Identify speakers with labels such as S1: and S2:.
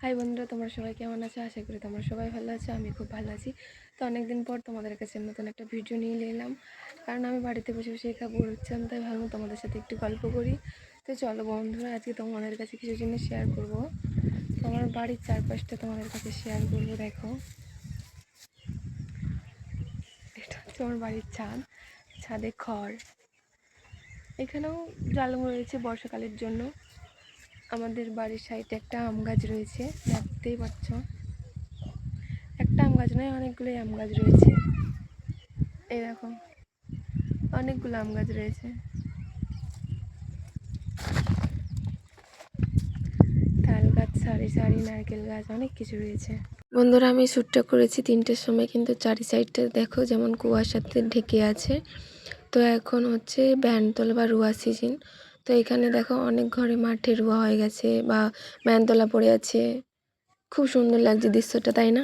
S1: High বন্ধুরা, তোমরা সবাই কেমন আছো? আশা করি তোমরা সবাই ভালো আছো। আমি খুব ভালো আছি। তো অনেকদিন পর তোমাদের কাছে নতুন একটা ভিডিও নিয়ে এলাম, কারণ আমি বাড়িতে বসে বসে একা বোর হচ্ছিলাম, তাই ভাবলাম তোমাদের সাথে একটু গল্প করি। তো চলো বন্ধুরা, আজকে তোমাদের কাছে কিছু জিনিস শেয়ার করব। তো আমার বাড়ির চারপাশটা তোমাদের কাছে শেয়ার করবো। দেখো, এটা হচ্ছে আমার বাড়ির ছাদ। ছাদে খড়, এখানেও জালং রয়েছে বর্ষাকালের জন্য। আমাদের বাড়ির সাইডে একটা আম গাছ রয়েছে, দেখতেই পাচ্ছ। একটা আম গাছ নয়, অনেকগুলোই আম গাছ রয়েছে। এই দেখো, অনেকগুলো আম গাছ রয়েছে। তাল গাছ, সারি সারি নারকেল গাছ, অনেক কিছু রয়েছে। বন্ধুরা, আমি শ্যুটটা করেছি 3টের সময়, কিন্তু চারি সাইডটা দেখো যেমন কুয়াশাতে ঢেকে আছে। তো এখন হচ্ছে ব্যান তোলা বা রুয়া সিজন। তো এখানে দেখো অনেক ঘরে মাঠে রুয়া হয়ে গেছে বা ব্যান তোলা পড়ে আছে। খুব সুন্দর লাগছে দৃশ্যটা, তাই না?